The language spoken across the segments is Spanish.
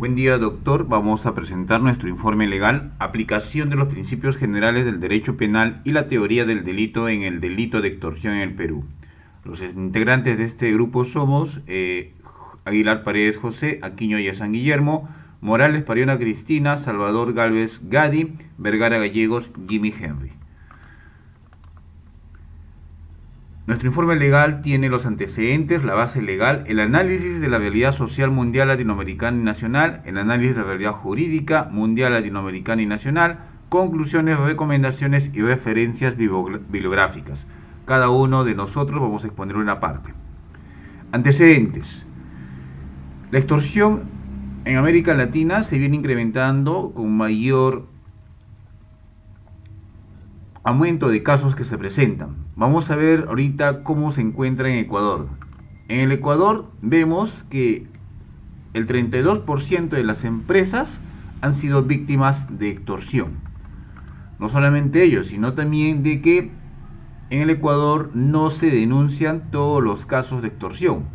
Buen día, doctor. Vamos a presentar nuestro informe legal, aplicación de los principios generales del derecho penal y la teoría del delito en el delito de extorsión en el Perú. Los integrantes de este grupo somos Aguilar Paredes José, Aquino San Guillermo, Morales Pariona Cristina, Salvador Gálvez Gadi, Vergara Gallegos, Jimmy Henry. Nuestro informe legal tiene los antecedentes, la base legal, el análisis de la realidad social mundial, latinoamericana y nacional, el análisis de la realidad jurídica mundial, latinoamericana y nacional, conclusiones, recomendaciones y referencias bibliográficas. Cada uno de nosotros vamos a exponer una parte. Antecedentes. La extorsión en América Latina se viene incrementando con mayor aumento de casos que se presentan. Vamos a ver ahorita cómo se encuentra en Ecuador. En el Ecuador vemos que el 32% de las empresas han sido víctimas de extorsión. No solamente ellos, sino también de que en el Ecuador no se denuncian todos los casos de extorsión.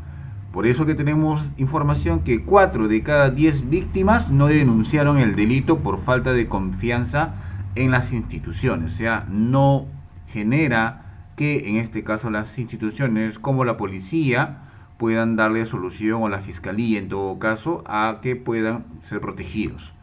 Por eso que tenemos información que 4 de cada 10 víctimas no denunciaron el delito por falta de confianza en las instituciones. O sea, no genera que en este caso las instituciones como la policía puedan darle solución, o la fiscalía en todo caso, a que puedan ser protegidos.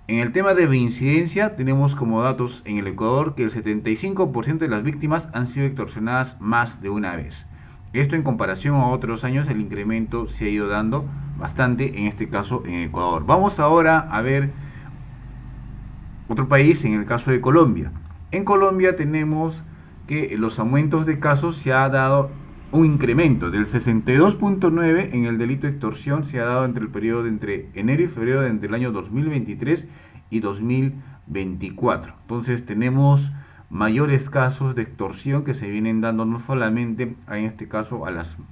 En el tema de reincidencia tenemos como datos en el Ecuador que el 75% de las víctimas han sido extorsionadas más de una vez. Esto en comparación a otros años, el incremento se ha ido dando bastante, en este caso en Ecuador. Vamos ahora a ver otro país, en el caso de Colombia. En Colombia tenemos que los aumentos de casos se ha dado un incremento del 62.9 en el delito de extorsión, se ha dado entre el periodo de entre enero y febrero de entre el año 2023 y 2024. Entonces tenemos mayores casos de extorsión que se vienen dando no solamente en este caso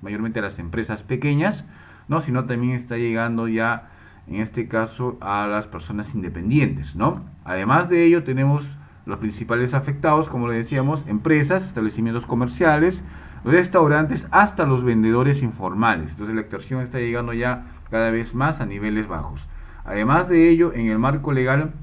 mayormente a las empresas pequeñas, ¿no? Sino también está llegando ya en este caso a las personas independientes, ¿no? Además de ello tenemos los principales afectados, como le decíamos, empresas, establecimientos comerciales, restaurantes, hasta los vendedores informales. Entonces la extorsión está llegando ya cada vez más a niveles bajos. Además de ello, en el marco legal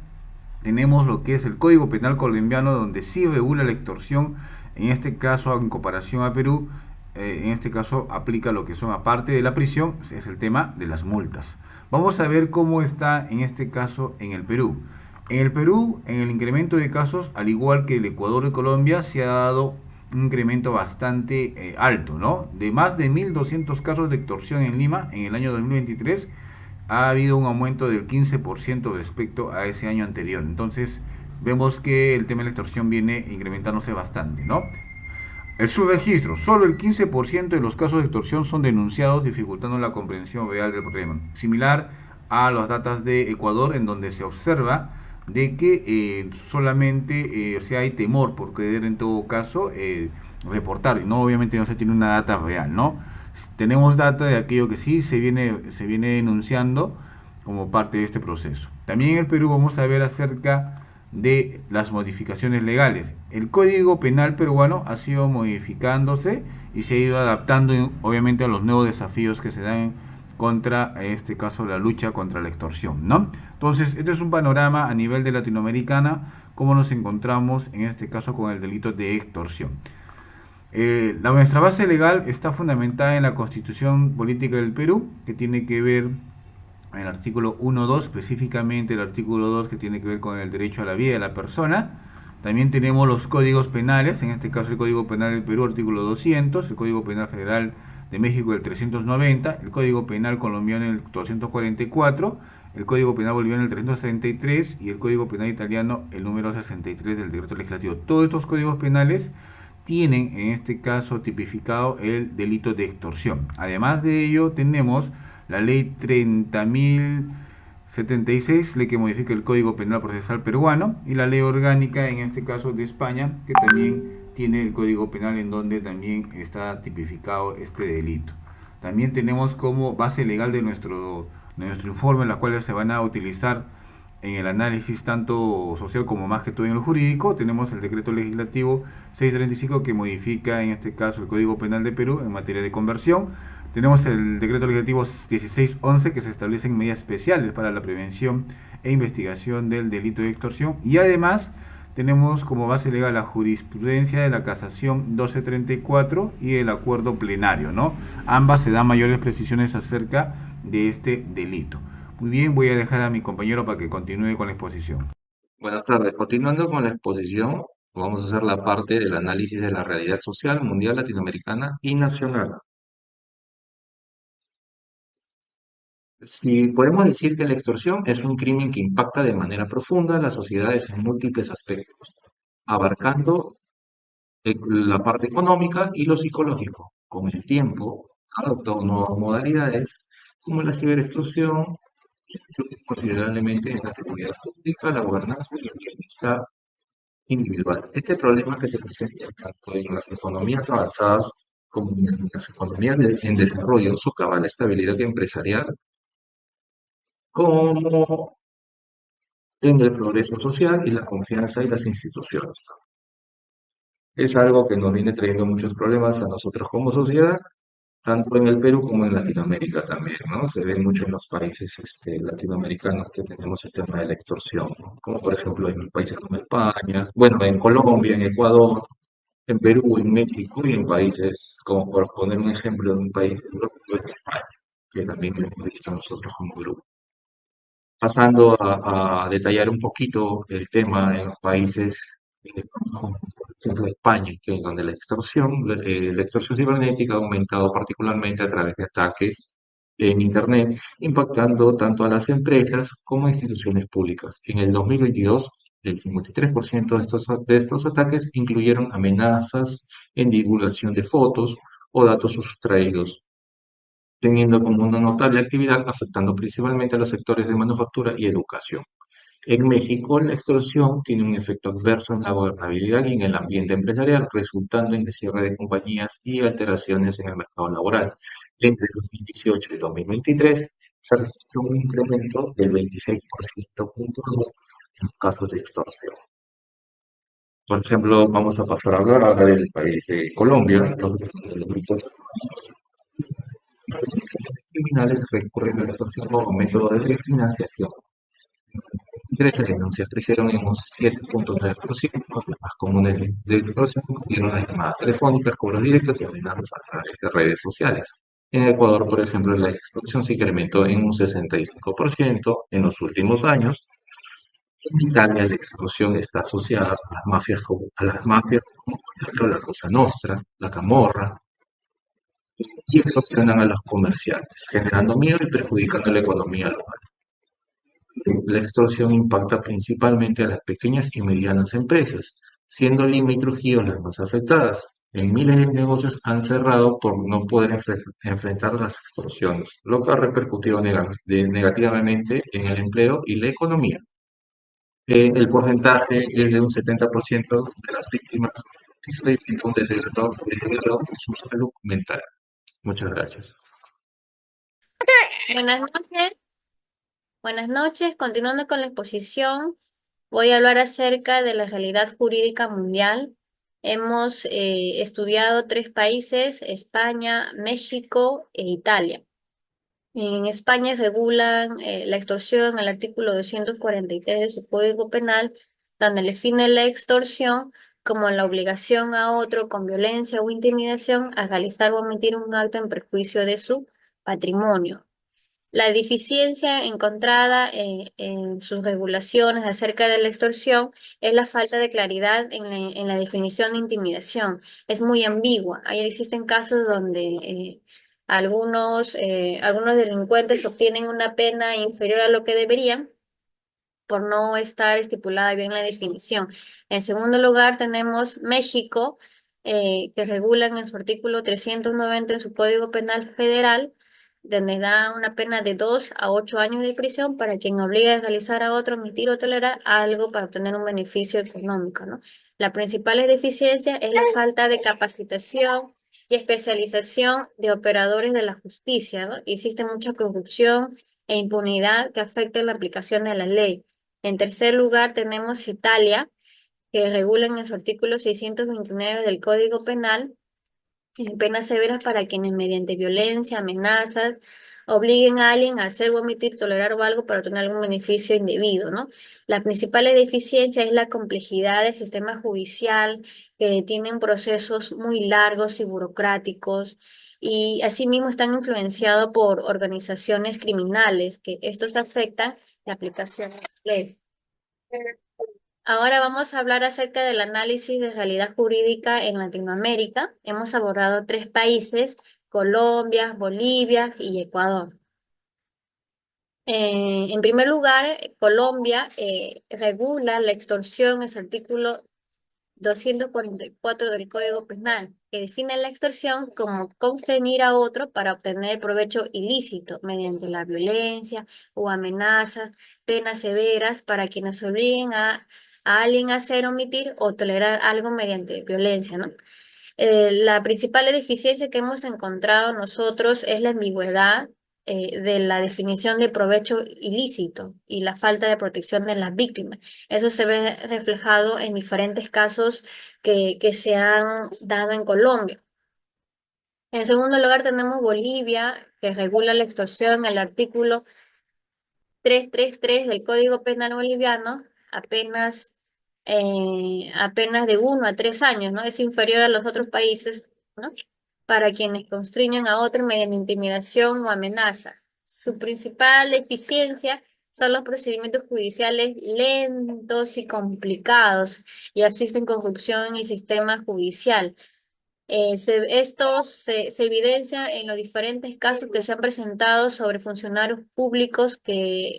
tenemos lo que es el Código Penal colombiano, donde sí regula la extorsión, en este caso en comparación a Perú. En este caso aplica lo que son, aparte de la prisión, es el tema de las multas. Vamos a ver cómo está en este caso en el Perú. En el Perú, en el incremento de casos, al igual que el Ecuador y Colombia, se ha dado un incremento bastante alto, ¿no? De más de 1.200 casos de extorsión en Lima en el año 2023, ha habido un aumento del 15% respecto a ese año anterior. Entonces, vemos que el tema de la extorsión viene incrementándose bastante, ¿no? El subregistro, solo el 15% de los casos de extorsión son denunciados, dificultando la comprensión real del problema. Similar a las datas de Ecuador, en donde se observa de que solamente hay temor por querer en todo caso reportar, y no, obviamente no se tiene una data real, ¿no? Tenemos data de aquello que sí se viene denunciando como parte de este proceso. También en el Perú vamos a ver acerca de las modificaciones legales. El Código Penal peruano ha sido modificándose y se ha ido adaptando obviamente a los nuevos desafíos que se dan contra, en este caso, la lucha contra la extorsión, ¿no? Entonces, este es un panorama a nivel de Latinoamericana, cómo nos encontramos en este caso con el delito de extorsión. Nuestra base legal está fundamentada en la Constitución Política del Perú, que tiene que ver en el artículo 1.2, específicamente el artículo 2, que tiene que ver con el derecho a la vida de la persona. También tenemos los códigos penales, en este caso el Código Penal del Perú, artículo 200, el Código Penal Federal de México el 390, el Código Penal colombiano el 244, el Código Penal boliviano el 333 y el Código Penal italiano el número 63 del decreto legislativo. Todos estos códigos penales tienen en este caso tipificado el delito de extorsión. Además de ello tenemos la ley 30.076, ley que modifica el Código Penal Procesal peruano, y la ley orgánica, en este caso de España, que también tiene el Código Penal en donde también está tipificado este delito. También tenemos como base legal de nuestro informe, las cuales se van a utilizar en el análisis tanto social como más que todo en el jurídico. Tenemos el decreto legislativo 635, que modifica en este caso el Código Penal de Perú en materia de conversión. Tenemos el decreto legislativo 1611 que se establecen medidas especiales para la prevención e investigación del delito de extorsión. Y además tenemos como base legal la jurisprudencia de la casación 1234 y el acuerdo plenario, ¿no? Ambas se dan mayores precisiones acerca de este delito. Muy bien, voy a dejar a mi compañero para que continúe con la exposición. Buenas tardes. Continuando con la exposición, vamos a hacer la parte del análisis de la realidad social mundial, latinoamericana y nacional. Si podemos decir que la extorsión es un crimen que impacta de manera profunda a las sociedades en múltiples aspectos, abarcando la parte económica y lo psicológico. Con el tiempo, adoptó nuevas modalidades como la ciberextorsión, que influye considerablemente en la seguridad pública, la gobernanza y el bienestar individual. Este problema que se presenta tanto en las economías avanzadas como en las economías en desarrollo socava la estabilidad empresarial como en el progreso social y la confianza en las instituciones. Es algo que nos viene trayendo muchos problemas a nosotros como sociedad, tanto en el Perú como en Latinoamérica también, ¿no? Se ve mucho en los países latinoamericanos que tenemos el tema de la extorsión, ¿no? Como por ejemplo en países como España, bueno, en Colombia, en Ecuador, en Perú, en México y en países, como por poner un ejemplo de un país europeo, en España, que también lo hemos visto nosotros como grupo. Pasando a detallar un poquito el tema en los países como por ejemplo España, que es donde la extorsión cibernética ha aumentado particularmente a través de ataques en Internet, impactando tanto a las empresas como a instituciones públicas. En el 2022, el 53% de estos ataques incluyeron amenazas en divulgación de fotos o datos sustraídos, teniendo como una notable actividad afectando principalmente a los sectores de manufactura y educación. En México, la extorsión tiene un efecto adverso en la gobernabilidad y en el ambiente empresarial, resultando en el cierre de compañías y alteraciones en el mercado laboral. Entre 2018 y 2023 se registró un incremento del 26,2% en los casos de extorsión. Por ejemplo, vamos a pasar a hablar ahora del país de Colombia. Los delitos criminales recurren a la extorsión como método de financiación. 13 denuncias crecieron en un 7,9%. Las más comunes de extorsión incluyeron las llamadas telefónicas, cobros directos y amenazas a través de redes sociales. En Ecuador, por ejemplo, la extorsión se incrementó en un 65% en los últimos años. En Italia, la extorsión está asociada a las mafias como por ejemplo la Cosa Nostra, la Camorra, y extorsionan a los comerciantes, generando miedo y perjudicando la economía local. La extorsión impacta principalmente a las pequeñas y medianas empresas, siendo Lima y Trujillo las más afectadas. En miles de negocios han cerrado por no poder enfrentar las extorsiones, lo que ha repercutido negativamente en el empleo y la economía. El porcentaje es de un 70% de las víctimas que experimentan un deterioro en su salud mental. Muchas gracias. Buenas noches, buenas noches. Continuando con la exposición, voy a hablar acerca de la realidad jurídica mundial. Hemos estudiado tres países: España, México e Italia. En España regulan la extorsión, el artículo 243 de su Código Penal, donde define la extorsión como la obligación a otro con violencia o intimidación a realizar o omitir un acto en perjuicio de su patrimonio. La deficiencia encontrada en sus regulaciones acerca de la extorsión es la falta de claridad en la definición de intimidación. Es muy ambigua. Ahí existen casos donde algunos delincuentes obtienen una pena inferior a lo que deberían por no estar estipulada bien la definición. En segundo lugar, tenemos México, que regulan en su artículo 390 en su Código Penal Federal, donde da una pena de 2 a 8 años de prisión para quien obligue a realizar a otro, omitir o tolerar algo para obtener un beneficio económico, ¿no? La principal deficiencia es la falta de capacitación y especialización de operadores de la justicia, ¿no? Existe mucha corrupción e impunidad que afecta la aplicación de la ley. En tercer lugar, tenemos Italia, que regula en su artículo 629 del Código Penal Penas severas para quienes mediante violencia, amenazas, obliguen a alguien a hacer o omitir, tolerar o algo para obtener algún beneficio indebido, ¿no? La principal deficiencia es la complejidad del sistema judicial, que tienen procesos muy largos y burocráticos, y asimismo están influenciados por organizaciones criminales, que estos afectan la aplicación de la ley. Ahora vamos a hablar acerca del análisis de realidad jurídica en Latinoamérica. Hemos abordado tres países: Colombia, Bolivia y Ecuador. En primer lugar, Colombia regula la extorsión, es artículo 244 del Código Penal, que define la extorsión como constreñir a otro para obtener provecho ilícito mediante la violencia o amenazas, penas severas para quienes obliguen a alguien a hacer, omitir o tolerar algo mediante violencia, ¿no? La principal deficiencia que hemos encontrado nosotros es la ambigüedad de la definición de provecho ilícito y la falta de protección de las víctimas. Eso se ve reflejado en diferentes casos que se han dado en Colombia. En segundo lugar, tenemos Bolivia, que regula la extorsión. El artículo 333 del Código Penal boliviano, apenas de 1 a 3 años, ¿no? Es inferior a los otros países, ¿no? Para quienes constriñen a otros mediante intimidación o amenaza. Su principal eficiencia son los procedimientos judiciales lentos y complicados, y existen corrupción en el sistema judicial. Esto se evidencia en los diferentes casos que se han presentado sobre funcionarios públicos que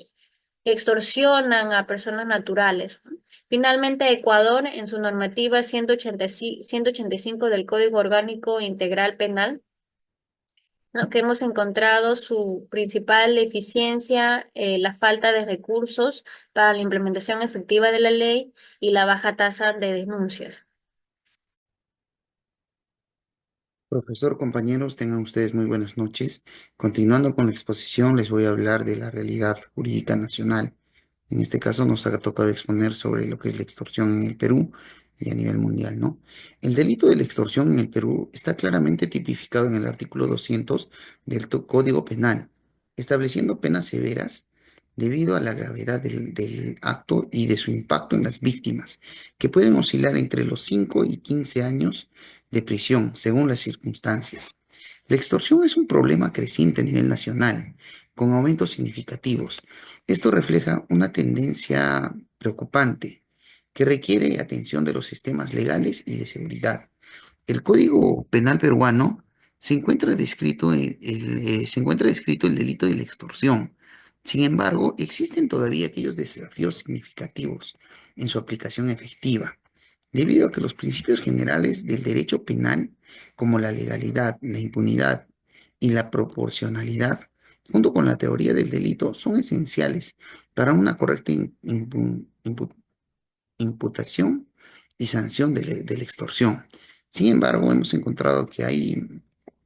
extorsionan a personas naturales, ¿no? Finalmente, Ecuador, en su normativa 185 del Código Orgánico Integral Penal, ¿no?, que hemos encontrado su principal deficiencia, la falta de recursos para la implementación efectiva de la ley y la baja tasa de denuncias. Profesor, compañeros, tengan ustedes muy buenas noches. Continuando con la exposición, les voy a hablar de la realidad jurídica nacional. En este caso nos ha tocado exponer sobre lo que es la extorsión en el Perú y a nivel mundial, ¿no? El delito de la extorsión en el Perú está claramente tipificado en el artículo 200 del Código Penal, estableciendo penas severas debido a la gravedad del acto y de su impacto en las víctimas, que pueden oscilar entre los 5 y 15 años de prisión, según las circunstancias. La extorsión es un problema creciente a nivel nacional, con aumentos significativos. Esto refleja una tendencia preocupante que requiere atención de los sistemas legales y de seguridad. El Código Penal peruano se encuentra descrito el delito de la extorsión. Sin embargo, existen todavía aquellos desafíos significativos en su aplicación efectiva, debido a que los principios generales del derecho penal, como la legalidad, la impunidad y la proporcionalidad, junto con la teoría del delito, son esenciales para una correcta imputación y sanción de la extorsión. Sin embargo, hemos encontrado que hay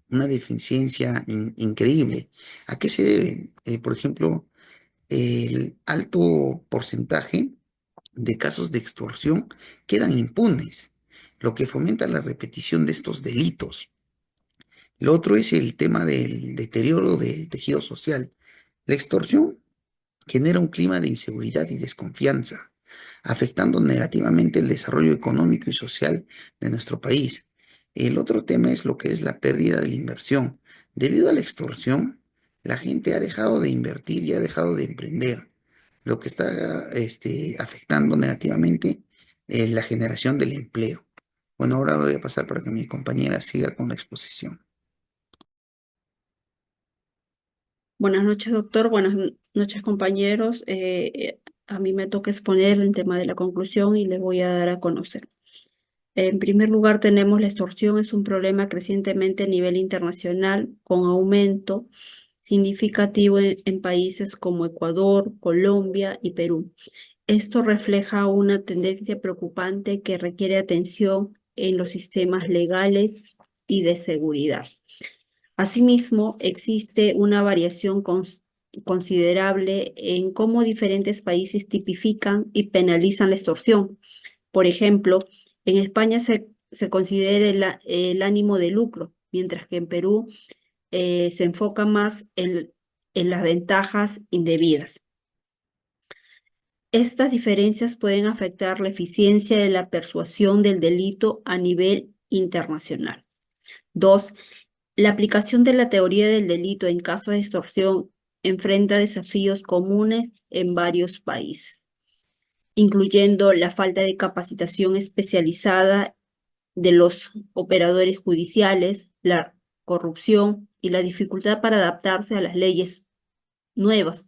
una deficiencia increíble. ¿A qué se debe? Por ejemplo, el alto porcentaje de casos de extorsión quedan impunes, lo que fomenta la repetición de estos delitos. Lo otro es el tema del deterioro del tejido social. La extorsión genera un clima de inseguridad y desconfianza, afectando negativamente el desarrollo económico y social de nuestro país. El otro tema es lo que es la pérdida de la inversión. Debido a la extorsión, la gente ha dejado de invertir y ha dejado de emprender, lo que está afectando negativamente la generación del empleo. Bueno, ahora voy a pasar para que mi compañera siga con la exposición. Buenas noches, doctor. Buenas noches, compañeros. A mí me toca exponer el tema de la conclusión y les voy a dar a conocer. En primer lugar, tenemos la extorsión. Es un problema crecientemente a nivel internacional, con aumento significativo en países como Ecuador, Colombia y Perú. Esto refleja una tendencia preocupante que requiere atención en los sistemas legales y de seguridad. Asimismo, existe una variación considerable en cómo diferentes países tipifican y penalizan la extorsión. Por ejemplo, en España se considera el ánimo de lucro, mientras que en Perú se enfoca más en las ventajas indebidas. Estas diferencias pueden afectar la eficiencia de la persuasión del delito a nivel internacional. 2. La aplicación de la teoría del delito en caso de extorsión enfrenta desafíos comunes en varios países, incluyendo la falta de capacitación especializada de los operadores judiciales, la corrupción y la dificultad para adaptarse a las leyes nuevas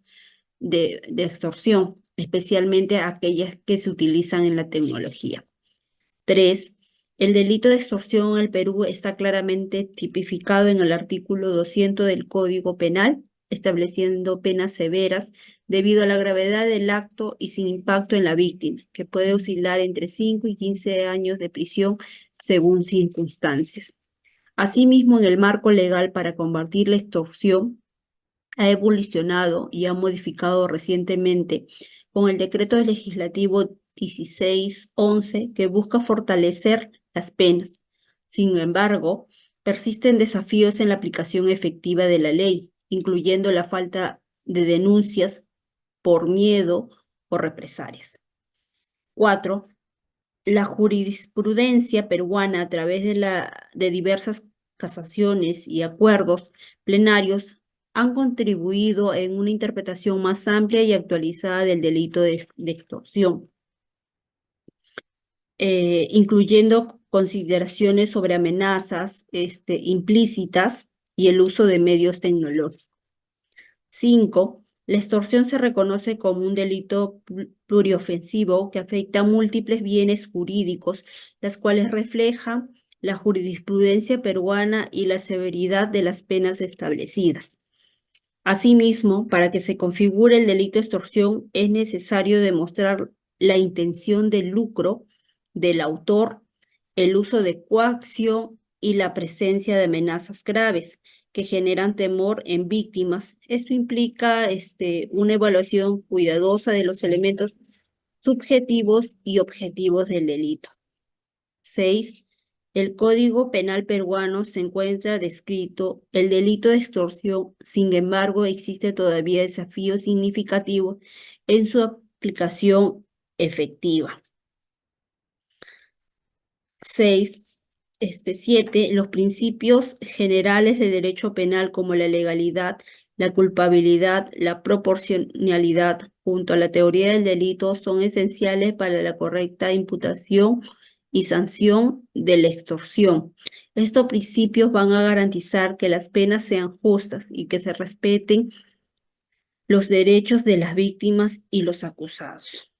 de extorsión, especialmente aquellas que se utilizan en la tecnología. 3. El delito de extorsión en el Perú está claramente tipificado en el artículo 200 del Código Penal, estableciendo penas severas debido a la gravedad del acto y sin impacto en la víctima, que puede oscilar entre 5 y 15 años de prisión según circunstancias. Asimismo, en el marco legal para combatir la extorsión, ha evolucionado y ha modificado recientemente con el decreto legislativo 1611 que busca fortalecer las penas. Sin embargo, persisten desafíos en la aplicación efectiva de la ley, incluyendo la falta de denuncias por miedo o represalias. 4. La jurisprudencia peruana, a través de diversas casaciones y acuerdos plenarios, han contribuido en una interpretación más amplia y actualizada del delito de extorsión, incluyendo consideraciones sobre amenazas implícitas y el uso de medios tecnológicos. 5. La extorsión se reconoce como un delito pluriofensivo que afecta a múltiples bienes jurídicos, las cuales reflejan la jurisprudencia peruana y la severidad de las penas establecidas. Asimismo, para que se configure el delito de extorsión, es necesario demostrar la intención de lucro del autor, el uso de coacción y la presencia de amenazas graves que generan temor en víctimas. Esto implica una evaluación cuidadosa de los elementos subjetivos y objetivos del delito. 6. El Código Penal peruano se encuentra descrito el delito de extorsión. Sin embargo, existe todavía desafíos significativos en su aplicación efectiva. 7. Los principios generales de derecho penal como la legalidad, la culpabilidad, la proporcionalidad, junto a la teoría del delito, son esenciales para la correcta imputación y sanción de la extorsión. Estos principios van a garantizar que las penas sean justas y que se respeten los derechos de las víctimas y los acusados.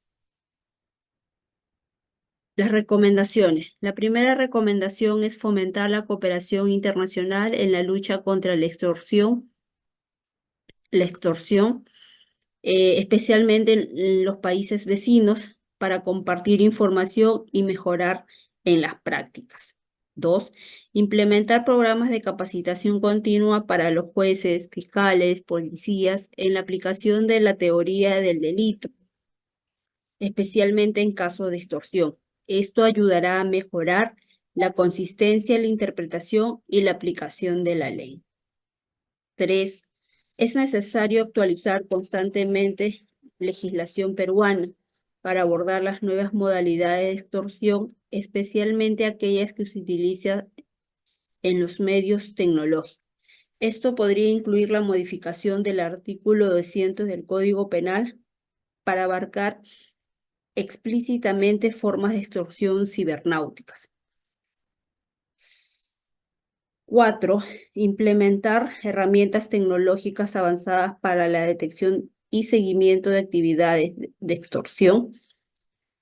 Las recomendaciones. La primera recomendación es fomentar la cooperación internacional en la lucha contra la extorsión, especialmente en los países vecinos, para compartir información y mejorar en las prácticas. 2. Implementar programas de capacitación continua para los jueces, fiscales, policías en la aplicación de la teoría del delito, especialmente en casos de extorsión. Esto ayudará a mejorar la consistencia en la interpretación y la aplicación de la ley. 3. Es necesario actualizar constantemente legislación peruana para abordar las nuevas modalidades de extorsión, especialmente aquellas que se utilizan en los medios tecnológicos. Esto podría incluir la modificación del artículo 200 del Código Penal para abarcar explícitamente formas de extorsión cibernáuticas. 4. Implementar herramientas tecnológicas avanzadas para la detección y seguimiento de actividades de extorsión,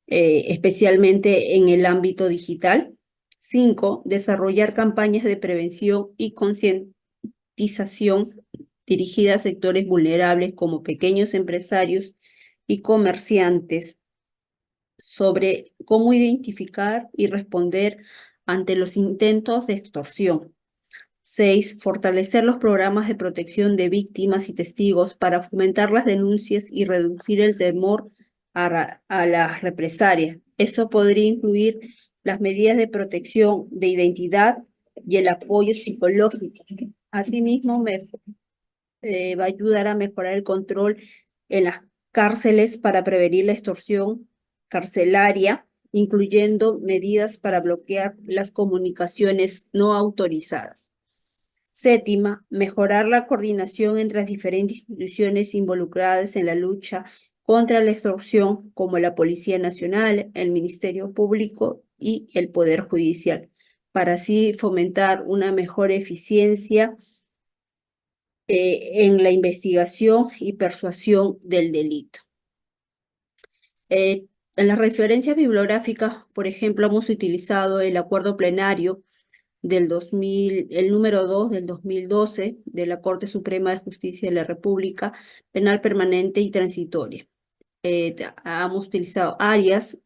especialmente en el ámbito digital. 5. Desarrollar campañas de prevención y concientización dirigidas a sectores vulnerables como pequeños empresarios y comerciantes sobre cómo identificar y responder ante los intentos de extorsión. 6. Fortalecer los programas de protección de víctimas y testigos para fomentar las denuncias y reducir el temor a las represalias. Eso podría incluir las medidas de protección de identidad, y el apoyo psicológico. Asimismo, va a ayudar a mejorar el control en las cárceles para prevenir la extorsión carcelaria, incluyendo medidas para bloquear las comunicaciones no autorizadas. Séptima, mejorar la coordinación entre las diferentes instituciones involucradas en la lucha contra la extorsión, como la Policía Nacional, el Ministerio Público y el Poder Judicial, para así fomentar una mejor eficiencia en la investigación y persuasión del delito. En las referencias bibliográficas, por ejemplo, hemos utilizado el acuerdo plenario del 2000, el número 2 del 2012 de la Corte Suprema de Justicia de la República, penal permanente y transitoria. Hemos utilizado Arias,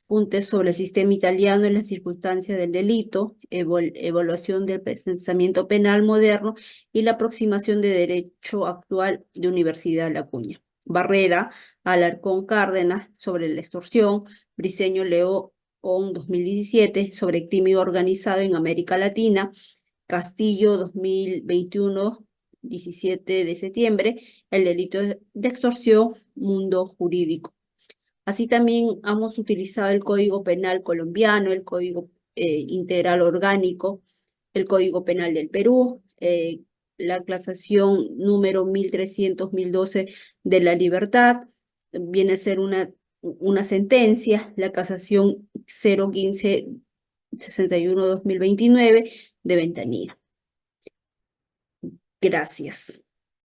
apuntes sobre el sistema italiano en las circunstancias del delito, evaluación del pensamiento penal moderno y la aproximación de derecho actual de Universidad La Acuña. Barrera, Alarcón Cárdenas sobre la extorsión, Briceño León 2017 sobre crimen organizado en América Latina, Castillo 2021, 17 de septiembre, el delito de extorsión, mundo jurídico. Así también hemos utilizado el Código Penal colombiano, el Código Integral Orgánico, el Código Penal del Perú, la clasación número 1300-1012 de la libertad, viene a ser una sentencia, la casación 015-61-2029 de Ventanilla. Gracias.